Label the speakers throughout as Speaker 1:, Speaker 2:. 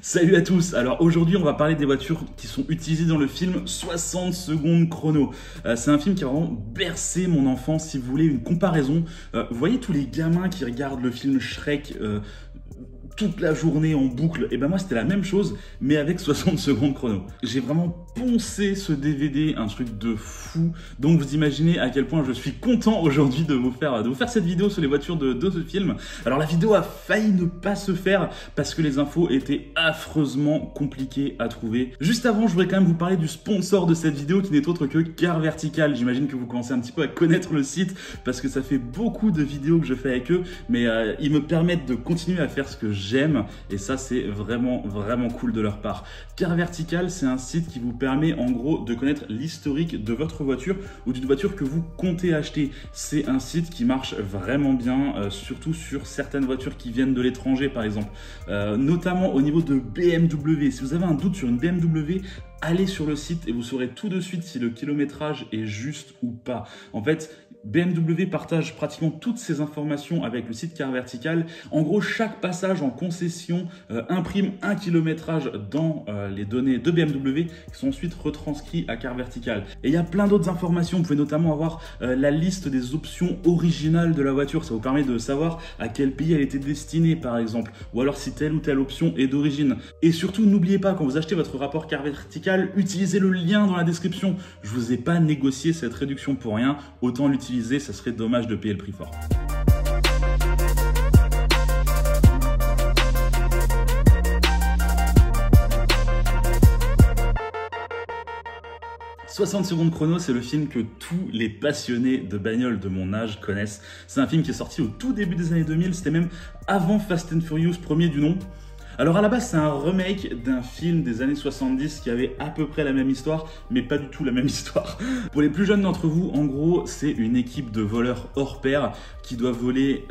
Speaker 1: Salut à tous. Alors aujourd'hui on va parler des voitures qui sont utilisées dans le film 60 secondes chrono. C'est un film qui a vraiment bercé mon enfance. Si vous voulez une comparaison, vous voyez tous les gamins qui regardent le film Shrek toute la journée en boucle, et ben moi c'était la même chose mais avec 60 secondes chrono. J'ai vraiment poncé ce DVD, un truc de fou. Donc vous imaginez à quel point je suis content aujourd'hui de vous faire cette vidéo sur les voitures de ce film. Alors la vidéo a failli ne pas se faire parce que les infos étaient affreusement compliquées à trouver. Juste avant, je voudrais quand même vous parler du sponsor de cette vidéo qui n'est autre que Car Vertical. J'imagine que vous commencez un petit peu à connaître le site parce que ça fait beaucoup de vidéos que je fais avec eux, mais ils me permettent de continuer à faire ce que j'aime et ça c'est vraiment cool de leur part. Car Vertical, c'est un site qui vous permet en gros de connaître l'historique de votre voiture ou d'une voiture que vous comptez acheter. C'est un site qui marche vraiment bien, surtout sur certaines voitures qui viennent de l'étranger par exemple, notamment au niveau de BMW. Si vous avez un doute sur une BMW, allez sur le site et vous saurez tout de suite si le kilométrage est juste ou pas. En fait, BMW partage pratiquement toutes ces informations avec le site Car Vertical. En gros, chaque passage en concession imprime un kilométrage dans les données de BMW qui sont ensuite retranscrits à Car Vertical. Et il y a plein d'autres informations. Vous pouvez notamment avoir la liste des options originales de la voiture. Ça vous permet de savoir à quel pays elle était destinée par exemple, ou alors si telle ou telle option est d'origine. Et surtout, n'oubliez pas, quand vous achetez votre rapport Car Vertical, utilisez le lien dans la description. Je vous ai pas négocié cette réduction pour rien, autant l'utiliser. Ça serait dommage de payer le prix fort. « 60 secondes chrono », c'est le film que tous les passionnés de bagnole de mon âge connaissent. C'est un film qui est sorti au tout début des années 2000, c'était même avant Fast and Furious, premier du nom. Alors à la base, c'est un remake d'un film des années 70 qui avait à peu près la même histoire, mais pas du tout la même histoire. Pour les plus jeunes d'entre vous, en gros, c'est une équipe de voleurs hors pair qui doivent voler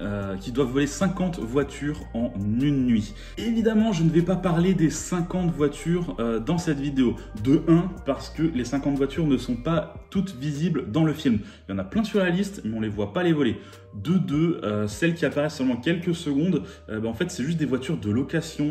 Speaker 1: 50 voitures en une nuit. Évidemment, je ne vais pas parler des 50 voitures dans cette vidéo. De 1, parce que les 50 voitures ne sont pas toutes visibles dans le film. Il y en a plein sur la liste, mais on ne les voit pas les voler. De 2, celles qui apparaissent seulement quelques secondes, en fait c'est juste des voitures de location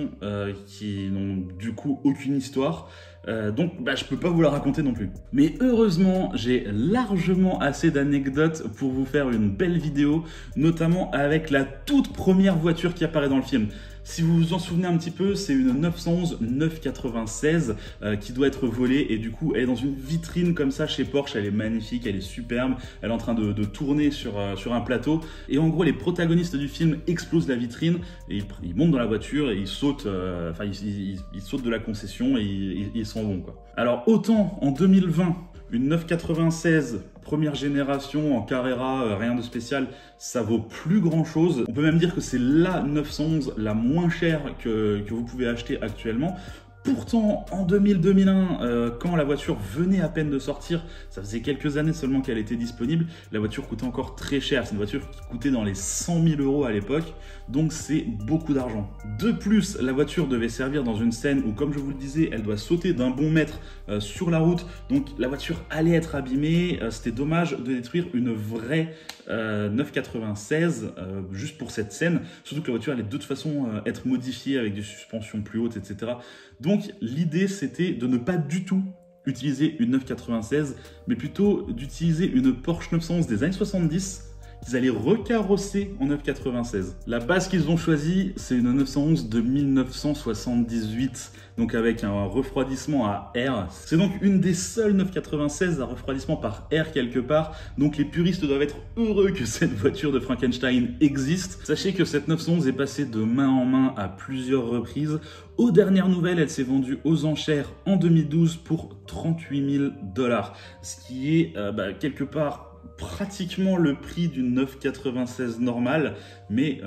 Speaker 1: qui n'ont du coup aucune histoire. Donc je peux pas vous la raconter non plus. Mais heureusement, j'ai largement assez d'anecdotes pour vous faire une belle vidéo, notamment avec la toute première voiture qui apparaît dans le film. Si vous vous en souvenez un petit peu, c'est une 911 996 qui doit être volée et du coup elle est dans une vitrine comme ça chez Porsche. Elle est magnifique, elle est superbe, elle est en train de tourner sur un plateau et en gros les protagonistes du film explosent la vitrine et ils montent dans la voiture et ils sautent, ils sautent de la concession et ils s'en vont quoi. Alors autant en 2020 une 996 première génération en Carrera, rien de spécial, ça vaut plus grand chose. On peut même dire que c'est la 911 la moins chère que vous pouvez acheter actuellement. Pourtant, en 2000-2001, quand la voiture venait à peine de sortir, ça faisait quelques années seulement qu'elle était disponible, la voiture coûtait encore très cher. C'est une voiture qui coûtait dans les 100 000 € à l'époque, donc c'est beaucoup d'argent. De plus, la voiture devait servir dans une scène où, comme je vous le disais, elle doit sauter d'un bon mètre sur la route, donc la voiture allait être abîmée. C'était dommage de détruire une vraie 996 juste pour cette scène, surtout que la voiture allait de toute façon être modifiée avec des suspensions plus hautes, etc. Donc l'idée c'était de ne pas du tout utiliser une 996, mais plutôt d'utiliser une Porsche 911 des années 70 qu'ils allaient recarrosser en 996. La base qu'ils ont choisie, c'est une 911 de 1978, donc avec un refroidissement à air. C'est donc une des seules 996 à refroidissement par air quelque part, donc les puristes doivent être heureux que cette voiture de Frankenstein existe. Sachez que cette 911 est passée de main en main à plusieurs reprises. Aux dernières nouvelles, elle s'est vendue aux enchères en 2012 pour 38 000 $, ce qui est quelque part pratiquement le prix d'une 996 normale, mais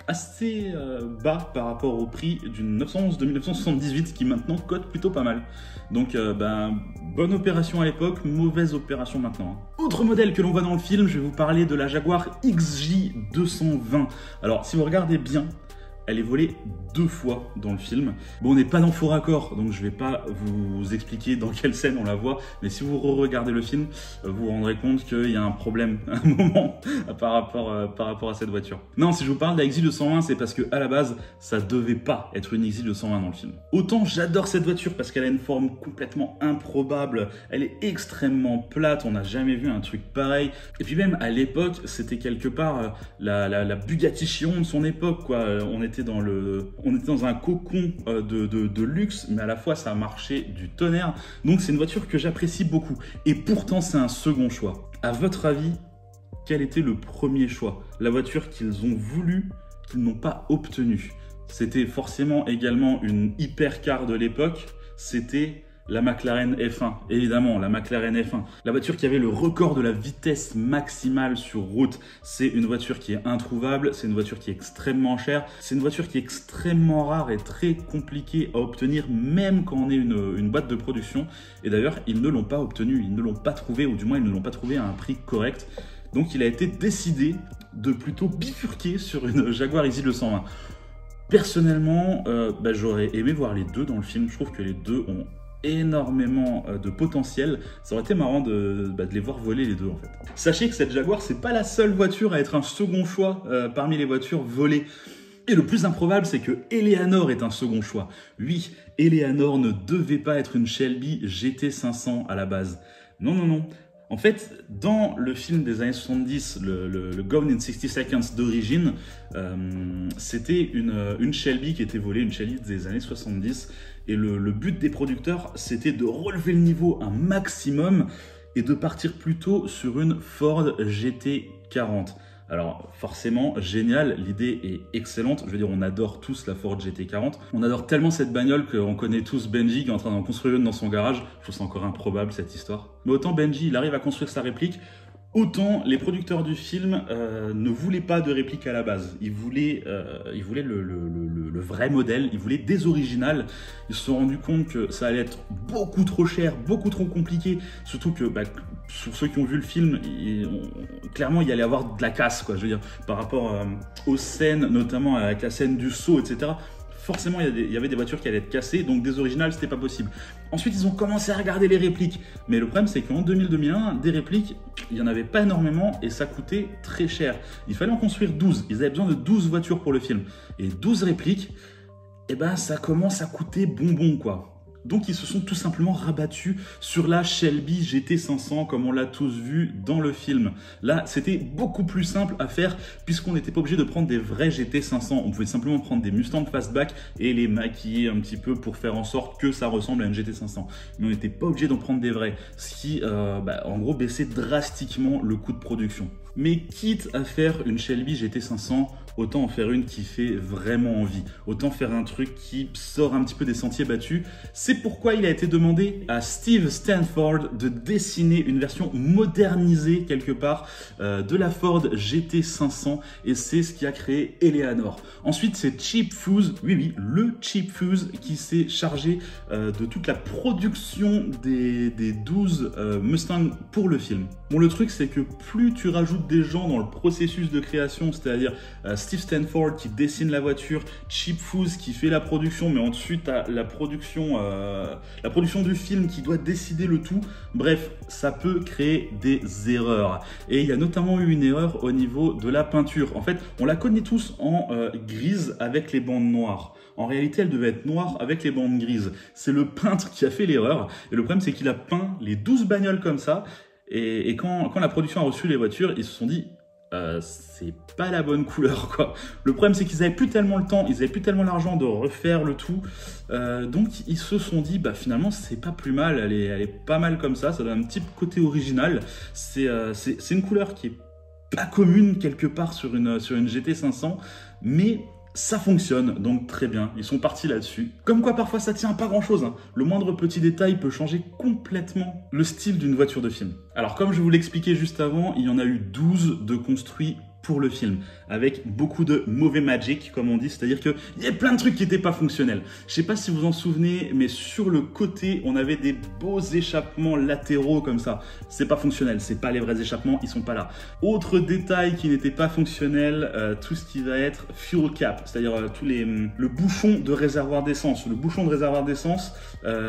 Speaker 1: assez bas par rapport au prix d'une 911 de 1978 qui maintenant cote plutôt pas mal. Donc bonne opération à l'époque, mauvaise opération maintenant. Autre modèle que l'on voit dans le film, je vais vous parler de la Jaguar XJ220. Alors si vous regardez bien, elle est volée 2 fois dans le film. Bon, on n'est pas dans Faux Raccord, donc je vais pas vous expliquer dans quelle scène on la voit, mais si vous regardez le film, vous vous rendrez compte qu'il y a un problème à un moment par rapport à cette voiture. Non, si je vous parle de la XJ220, c'est parce que à la base, ça devait pas être une XJ220 dans le film. Autant j'adore cette voiture parce qu'elle a une forme complètement improbable, elle est extrêmement plate, on n'a jamais vu un truc pareil. Et puis même à l'époque, c'était quelque part la Bugatti Chiron de son époque, quoi. On était dans un cocon de luxe, mais à la fois ça marchait du tonnerre. Donc c'est une voiture que j'apprécie beaucoup. Et pourtant c'est un second choix. À votre avis, quel était le premier choix? La voiture qu'ils ont voulu, qu'ils n'ont pas obtenue. C'était forcément également une hypercar de l'époque. C'était la McLaren F1, évidemment, la McLaren F1. La voiture qui avait le record de la vitesse maximale sur route. C'est une voiture qui est introuvable, c'est une voiture qui est extrêmement chère, c'est une voiture qui est extrêmement rare et très compliquée à obtenir, même quand on est une boîte de production. Et d'ailleurs, ils ne l'ont pas obtenue, ils ne l'ont pas trouvée, ou du moins ils ne l'ont pas trouvée à un prix correct. Donc il a été décidé de plutôt bifurquer sur une Jaguar XJ220. Personnellement, j'aurais aimé voir les deux dans le film. Je trouve que les deux ont énormément de potentiel. Ça aurait été marrant de les voir voler les deux en fait. Sachez que cette Jaguar, c'est pas la seule voiture à être un second choix parmi les voitures volées. Et le plus improbable, c'est que Eleanor est un second choix. Oui, Eleanor ne devait pas être une Shelby GT500 à la base. Non, non, non. En fait, dans le film des années 70, le Gone in 60 Seconds d'origine, c'était une Shelby qui était volée, une Shelby des années 70. Et le but des producteurs, c'était de relever le niveau un maximum et de partir plutôt sur une Ford GT40. Alors forcément, génial, l'idée est excellente. Je veux dire, on adore tous la Ford GT40. On adore tellement cette bagnole qu'on connaît tous Benji qui est en train d'en construire une dans son garage. Je trouve ça encore improbable cette histoire. Mais autant Benji, il arrive à construire sa réplique, autant les producteurs du film ne voulaient pas de réplique à la base. Ils voulaient le vrai modèle, ils voulaient des originales. Ils se sont rendus compte que ça allait être beaucoup trop cher, beaucoup trop compliqué. Surtout que, sur ceux qui ont vu le film, clairement, il allait avoir de la casse, quoi. Je veux dire, par rapport aux scènes, notamment avec la scène du saut, etc. Forcément, il y avait des voitures qui allaient être cassées, donc des originales, c'était pas possible. Ensuite, ils ont commencé à regarder les répliques. Mais le problème, c'est qu'en 2000-2001, des répliques, il n'y en avait pas énormément et ça coûtait très cher. Il fallait en construire 12. Ils avaient besoin de 12 voitures pour le film. Et 12 répliques, ça commence à coûter bonbon, quoi. Donc ils se sont tout simplement rabattus sur la Shelby GT500 comme on l'a tous vu dans le film. Là, c'était beaucoup plus simple à faire puisqu'on n'était pas obligé de prendre des vrais GT500. On pouvait simplement prendre des Mustang Fastback et les maquiller un petit peu pour faire en sorte que ça ressemble à une GT500. Mais on n'était pas obligé d'en prendre des vrais, ce qui en gros baissait drastiquement le coût de production. Mais quitte à faire une Shelby GT500, autant en faire une qui fait vraiment envie. Autant faire un truc qui sort un petit peu des sentiers battus. C'est pourquoi il a été demandé à Steve Stanford de dessiner une version modernisée quelque part de la Ford GT500 et c'est ce qui a créé Eleanor. Ensuite, c'est Chip Foose, oui, le Chip Foose qui s'est chargé de toute la production des 12 Mustang pour le film. Bon, le truc, c'est que plus tu rajoutes des gens dans le processus de création, c'est-à-dire Steve Stanford qui dessine la voiture, Chip Foose qui fait la production, mais ensuite t'as la production du film qui doit décider le tout. Bref, ça peut créer des erreurs. Et il y a notamment eu une erreur au niveau de la peinture. En fait, on la connaît tous en grise avec les bandes noires. En réalité, elle devait être noire avec les bandes grises. C'est le peintre qui a fait l'erreur. Et le problème, c'est qu'il a peint les 12 bagnoles comme ça. Et quand la production a reçu les voitures, ils se sont dit c'est pas la bonne couleur, quoi. Le problème, c'est qu'ils avaient plus tellement le temps, ils avaient plus tellement l'argent de refaire le tout. Donc ils se sont dit finalement c'est pas plus mal, elle est pas mal comme ça donne un petit côté original. C'est une couleur qui est pas commune quelque part sur une GT500, mais ça fonctionne, donc très bien, ils sont partis là-dessus. Comme quoi parfois ça tient à pas grand-chose, hein. Le moindre petit détail peut changer complètement le style d'une voiture de film. Alors comme je vous l'expliquais juste avant, il y en a eu 12 de construits pour le film, avec beaucoup de mauvais magic, comme on dit, c'est-à-dire qu'il y a plein de trucs qui n'étaient pas fonctionnels. Je sais pas si vous en souvenez, mais sur le côté, on avait des beaux échappements latéraux comme ça. C'est pas fonctionnel, c'est pas les vrais échappements, ils sont pas là. Autre détail qui n'était pas fonctionnel, tout ce qui va être fuel cap, c'est-à-dire le bouchon de réservoir d'essence. Le bouchon de réservoir d'essence,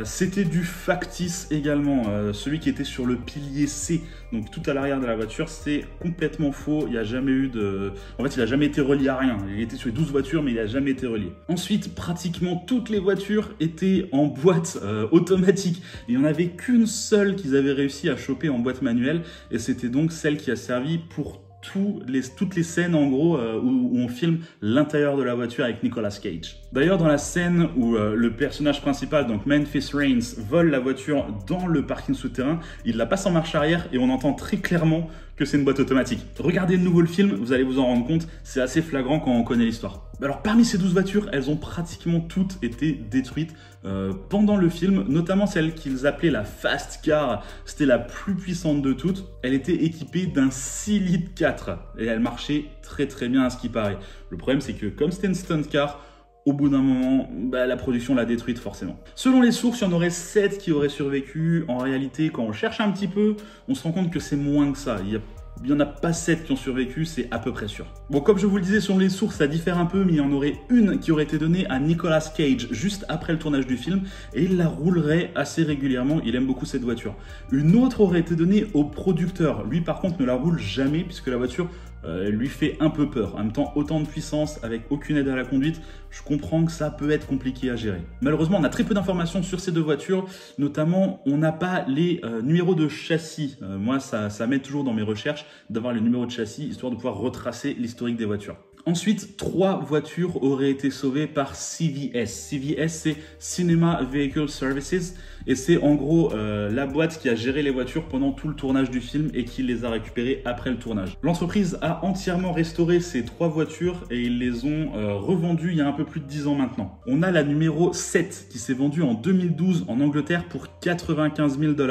Speaker 1: c'était du factice également, celui qui était sur le pilier C, donc tout à l'arrière de la voiture, c'est complètement faux. Il n'y a jamais eu de... En fait, il n'a jamais été relié à rien. Il était sur les 12 voitures, mais il n'a jamais été relié. Ensuite, pratiquement toutes les voitures étaient en boîte automatique. Il n'y en avait qu'une seule qu'ils avaient réussi à choper en boîte manuelle, et c'était donc celle qui a servi pour toutes les scènes en gros où on filme l'intérieur de la voiture avec Nicolas Cage. D'ailleurs, dans la scène où le personnage principal, donc Memphis Reigns, vole la voiture dans le parking souterrain, il la passe en marche arrière et on entend très clairement que c'est une boîte automatique. Regardez de nouveau le film, vous allez vous en rendre compte, c'est assez flagrant quand on connaît l'histoire. Alors parmi ces 12 voitures, elles ont pratiquement toutes été détruites pendant le film, notamment celle qu'ils appelaient la Fast Car, c'était la plus puissante de toutes. Elle était équipée d'un 6 litres 4 et elle marchait très très bien à ce qui paraît. Le problème c'est que comme c'était une stunt car, au bout d'un moment, la production l'a détruite forcément. Selon les sources, il y en aurait 7 qui auraient survécu. En réalité, quand on cherche un petit peu, on se rend compte que c'est moins que ça. Il n'y en a pas 7 qui ont survécu, c'est à peu près sûr. Bon, comme je vous le disais, selon les sources, ça diffère un peu, mais il y en aurait une qui aurait été donnée à Nicolas Cage juste après le tournage du film, et il la roulerait assez régulièrement, il aime beaucoup cette voiture. Une autre aurait été donnée au producteur. Lui, par contre, ne la roule jamais, puisque la voiture lui fait un peu peur. En même temps, autant de puissance avec aucune aide à la conduite, je comprends que ça peut être compliqué à gérer. Malheureusement, on a très peu d'informations sur ces deux voitures, notamment on n'a pas les numéros de châssis. Moi, ça m'aide toujours dans mes recherches d'avoir les numéros de châssis, histoire de pouvoir retracer l'historique des voitures. Ensuite, 3 voitures auraient été sauvées par CVS. CVS, c'est Cinema Vehicle Services, et c'est en gros la boîte qui a géré les voitures pendant tout le tournage du film et qui les a récupérées après le tournage. L'entreprise a entièrement restauré ces 3 voitures et ils les ont revendues il y a un peu plus de 10 ans maintenant. On a la numéro 7 qui s'est vendue en 2012 en Angleterre pour 95 000 $.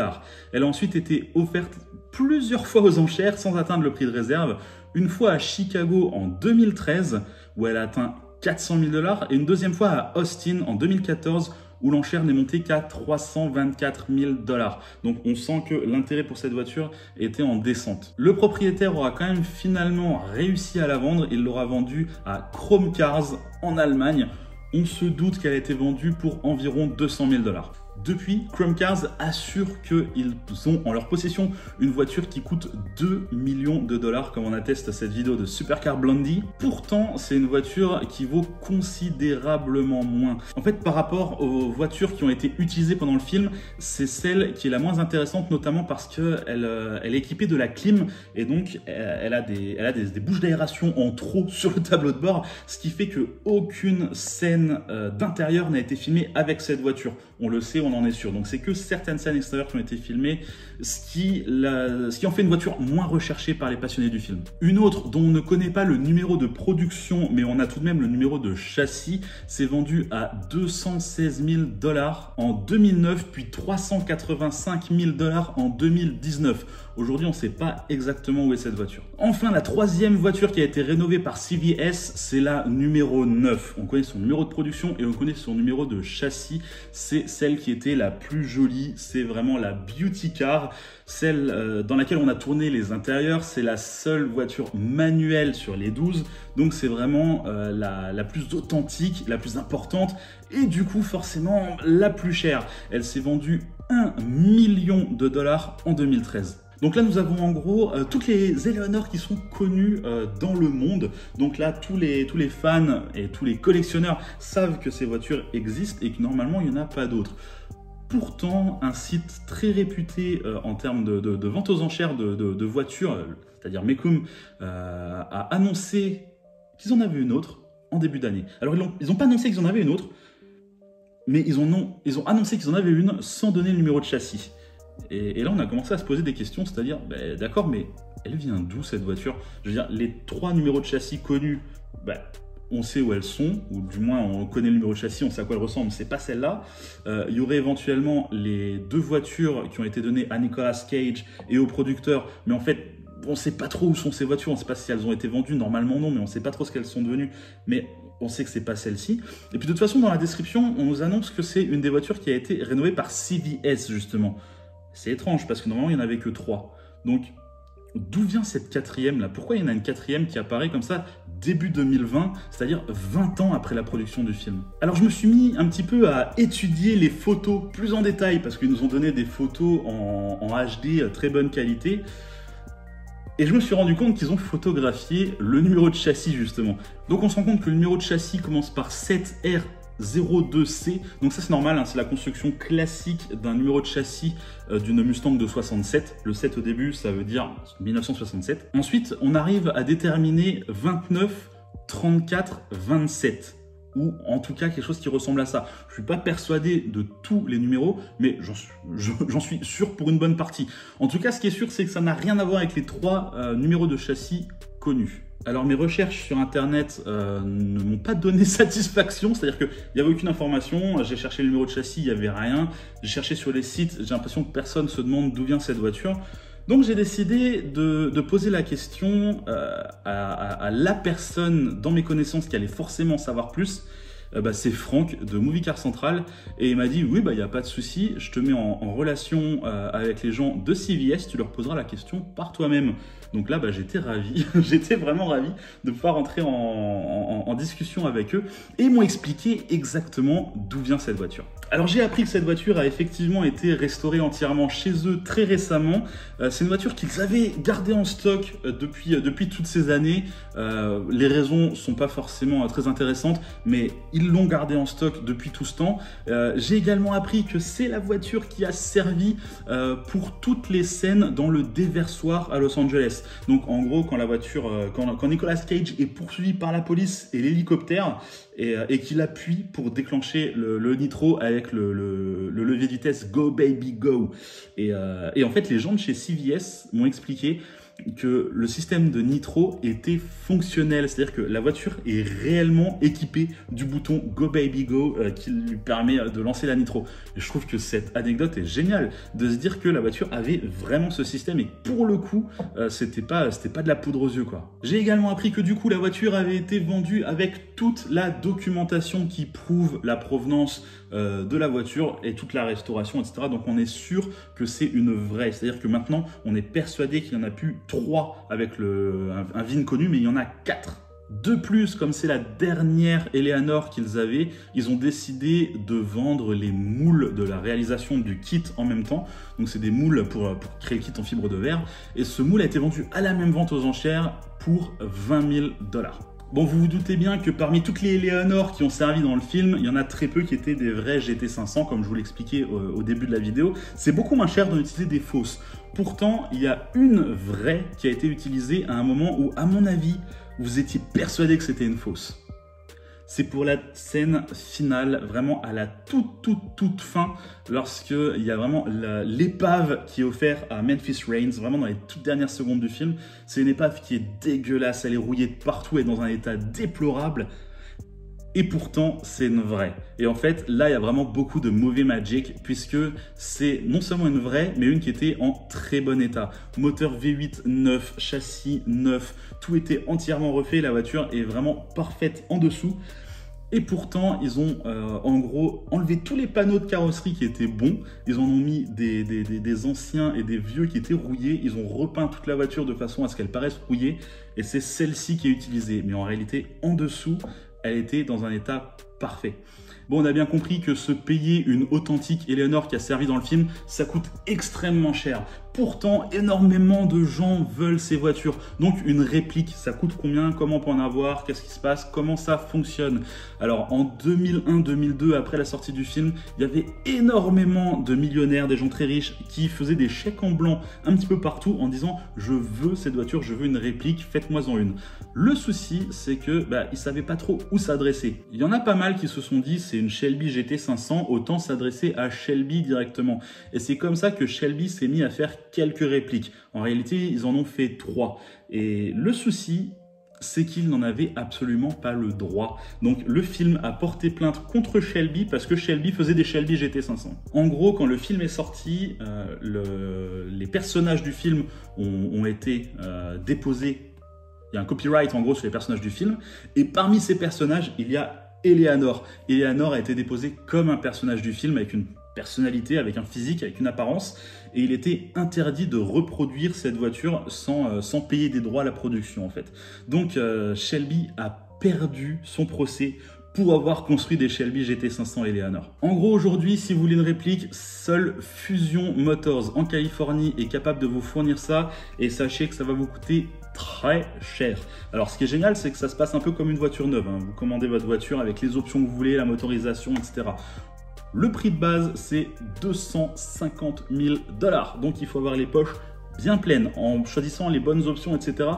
Speaker 1: Elle a ensuite été offerte plusieurs fois aux enchères sans atteindre le prix de réserve. Une fois à Chicago en 2013 où elle a atteint 400 000 $ et une deuxième fois à Austin en 2014 où l'enchère n'est montée qu'à 324 000 $. Donc on sent que l'intérêt pour cette voiture était en descente. Le propriétaire aura quand même finalement réussi à la vendre. Il l'aura vendue à Chrome Cars en Allemagne. On se doute qu'elle a été vendue pour environ 200 000 $. Depuis, Chrome Cars assure qu'ils ont en leur possession une voiture qui coûte 2 millions de $, comme on atteste cette vidéo de Supercar Blondie. Pourtant, c'est une voiture qui vaut considérablement moins. En fait, par rapport aux voitures qui ont été utilisées pendant le film, c'est celle qui est la moins intéressante, notamment parce qu'elle est équipée de la clim et donc elle a des bouches d'aération en trop sur le tableau de bord, ce qui fait qu'aucune scène d'intérieur n'a été filmée avec cette voiture. On le sait, on en est sûr. Donc c'est que certaines scènes extérieures qui ont été filmées, ce qui en fait une voiture moins recherchée par les passionnés du film. Une autre dont on ne connaît pas le numéro de production, mais on a tout de même le numéro de châssis, s'est vendue à 216 000 $ en 2009, puis 385 000 $ en 2019. Aujourd'hui, on ne sait pas exactement où est cette voiture. Enfin, la troisième voiture qui a été rénovée par CVS, c'est la numéro 9. On connaît son numéro de production et on connaît son numéro de châssis. C'est celle qui était la plus jolie. C'est vraiment la beauty car, celle dans laquelle on a tourné les intérieurs. C'est la seule voiture manuelle sur les 12. Donc, c'est vraiment la plus authentique, la plus importante et du coup, forcément, la plus chère. Elle s'est vendue 1 million de $ en 2013. Donc là, nous avons en gros toutes les Eleanor qui sont connues dans le monde. Donc là, tous les fans et tous les collectionneurs savent que ces voitures existent et que normalement, il n'y en a pas d'autres. Pourtant, un site très réputé en termes de vente aux enchères de voitures, c'est-à-dire Mecum, a annoncé qu'ils en avaient une autre en début d'année. Alors, ils n'ont pas annoncé qu'ils en avaient une autre, mais ils ont annoncé qu'ils en avaient une sans donner le numéro de châssis. Et là, on a commencé à se poser des questions, c'est-à-dire, d'accord, mais elle vient d'où cette voiture? Je veux dire, les 3 numéros de châssis connus, on sait où elles sont, ou du moins on connaît le numéro de châssis, on sait à quoi elles ressemblent, c'est pas celle-là. Il y aurait éventuellement les 2 voitures qui ont été données à Nicolas Cage et au producteur, mais en fait, on sait pas trop où sont ces voitures, on sait pas si elles ont été vendues, normalement non, mais on sait pas trop ce qu'elles sont devenues, mais on sait que c'est pas celle-ci. Et puis de toute façon, dans la description, on nous annonce que c'est une des voitures qui a été rénovée par CVS, justement. C'est étrange, parce que normalement, il n'y en avait que 3. Donc, d'où vient cette 4e là? Pourquoi il y en a une 4e qui apparaît comme ça début 2020, c'est-à-dire 20 ans après la production du film? Alors je me suis mis un petit peu à étudier les photos plus en détail, parce qu'ils nous ont donné des photos en HD très bonne qualité. Et je me suis rendu compte qu'ils ont photographié le numéro de châssis justement. Donc on se rend compte que le numéro de châssis commence par 7R02C. Donc ça c'est normal, hein, c'est la construction classique d'un numéro de châssis d'une Mustang de 67. Le 7 au début, ça veut dire 1967. Ensuite, on arrive à déterminer 29, 34, 27. Ou en tout cas quelque chose qui ressemble à ça. Je ne suis pas persuadé de tous les numéros, mais j'en suis sûr pour une bonne partie. En tout cas, ce qui est sûr, c'est que ça n'a rien à voir avec les 3 numéros de châssis connus. Alors mes recherches sur internet ne m'ont pas donné satisfaction, c'est-à-dire qu'il n'y avait aucune information, j'ai cherché le numéro de châssis, il n'y avait rien, j'ai cherché sur les sites, j'ai l'impression que personne se demande d'où vient cette voiture. Donc j'ai décidé de poser la question à la personne dans mes connaissances qui allait forcément savoir plus. C'est Franck de Movie Car Central et il m'a dit oui, il n'y a pas de souci, je te mets en relation avec les gens de CVS, tu leur poseras la question par toi-même. Donc là j'étais ravi, j'étais vraiment ravi de pouvoir entrer en discussion avec eux et ils m'ont expliqué exactement d'où vient cette voiture. Alors j'ai appris que cette voiture a effectivement été restaurée entièrement chez eux très récemment. C'est une voiture qu'ils avaient gardée en stock depuis toutes ces années. Les raisons sont pas forcément très intéressantes, mais ils l'ont gardée en stock depuis tout ce temps. J'ai également appris que c'est la voiture qui a servi pour toutes les scènes dans le déversoir à Los Angeles. Donc en gros, quand la voiture, quand Nicolas Cage est poursuivi par la police et l'hélicoptère et qu'il appuie pour déclencher le nitro avec le levier de vitesse Go Baby Go. Et en fait, les gens de chez CVS m'ont expliqué que le système de nitro était fonctionnel, c'est-à-dire que la voiture est réellement équipée du bouton Go Baby Go qui lui permet de lancer la nitro. Et je trouve que cette anecdote est géniale, de se dire que la voiture avait vraiment ce système et pour le coup, c'était pas de la poudre aux yeux, quoi. J'ai également appris que du coup, la voiture avait été vendue avec toute la documentation qui prouve la provenance de la voiture et toute la restauration, etc. Donc on est sûr que c'est une vraie, c'est-à-dire que maintenant, on est persuadé qu'il y en a plus 3 avec un VIN connu, mais il y en a 4. De plus, comme c'est la dernière Eleanor qu'ils avaient, ils ont décidé de vendre les moules de la réalisation du kit en même temps. Donc c'est des moules pour créer le kit en fibre de verre. Et ce moule a été vendu à la même vente aux enchères pour 20 000 $. Bon, vous vous doutez bien que parmi toutes les Eleanor qui ont servi dans le film, il y en a très peu qui étaient des vrais GT500, comme je vous l'expliquais au début de la vidéo. C'est beaucoup moins cher d'en utiliser des fausses. Pourtant, il y a une vraie qui a été utilisée à un moment où, à mon avis, vous étiez persuadé que c'était une fausse. C'est pour la scène finale, vraiment à la toute fin, lorsqu'il y a vraiment l'épave qui est offerte à Memphis Reigns, vraiment dans les toutes dernières secondes du film. C'est une épave qui est dégueulasse, elle est rouillée de partout, elle est dans un état déplorable. Et pourtant, c'est une vraie. Et en fait, là, il y a vraiment beaucoup de mauvais magic, puisque c'est non seulement une vraie, mais une qui était en très bon état. Moteur V8 neuf, châssis neuf, tout était entièrement refait, la voiture est vraiment parfaite en dessous. Et pourtant, ils ont en gros enlevé tous les panneaux de carrosserie qui étaient bons. Ils en ont mis des anciens et des vieux qui étaient rouillés. Ils ont repeint toute la voiture de façon à ce qu'elle paraisse rouillée. Et c'est celle-ci qui est utilisée. Mais en réalité, en dessous, elle était dans un état parfait. Bon, on a bien compris que se payer une authentique Eleanor qui a servi dans le film, ça coûte extrêmement cher. Pourtant, énormément de gens veulent ces voitures. Donc, une réplique, ça coûte combien? Comment on peut en avoir? Qu'est-ce qui se passe? Comment ça fonctionne? Alors, en 2001-2002, après la sortie du film, il y avait énormément de millionnaires, des gens très riches, qui faisaient des chèques en blanc un petit peu partout en disant « Je veux cette voiture, je veux une réplique, faites-moi-en une ». Le souci, c'est que ils ne savaient pas trop où s'adresser. Il y en a pas mal qui se sont dit « C'est une Shelby GT500, autant s'adresser à Shelby directement ». Et c'est comme ça que Shelby s'est mis à faire quelques répliques. En réalité, ils en ont fait 3. Et le souci, c'est qu'il n'en avait absolument pas le droit. Donc le film a porté plainte contre Shelby parce que Shelby faisait des Shelby GT500. En gros, quand le film est sorti, les personnages du film ont été déposés. Il y a un copyright en gros sur les personnages du film. Et parmi ces personnages, il y a Eleanor. Eleanor a été déposée comme un personnage du film avec une personnalité, avec un physique, avec une apparence, et il était interdit de reproduire cette voiture sans payer des droits à la production en fait. Donc Shelby a perdu son procès pour avoir construit des Shelby GT500 Eleanor. En gros, aujourd'hui, si vous voulez une réplique, seule Fusion Motors en Californie est capable de vous fournir ça, et sachez que ça va vous coûter très cher. Alors ce qui est génial, c'est que ça se passe un peu comme une voiture neuve, hein. Vous commandez votre voiture avec les options que vous voulez, la motorisation, etc. Le prix de base, c'est 250 000 $. Donc il faut avoir les poches bien pleines. En choisissant les bonnes options, etc.,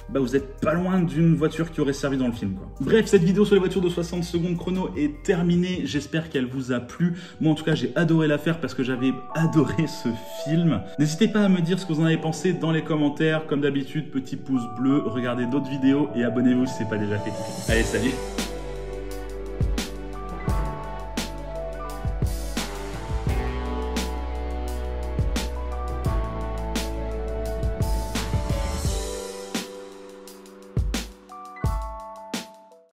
Speaker 1: bah, vous n'êtes pas loin d'une voiture qui aurait servi dans le film, quoi. Bref, cette vidéo sur les voitures de 60 secondes chrono est terminée. J'espère qu'elle vous a plu. Moi, en tout cas, j'ai adoré la faire parce que j'avais adoré ce film. N'hésitez pas à me dire ce que vous en avez pensé dans les commentaires. Comme d'habitude, petit pouce bleu, regardez d'autres vidéos et abonnez-vous si ce n'est pas déjà fait. Allez, salut!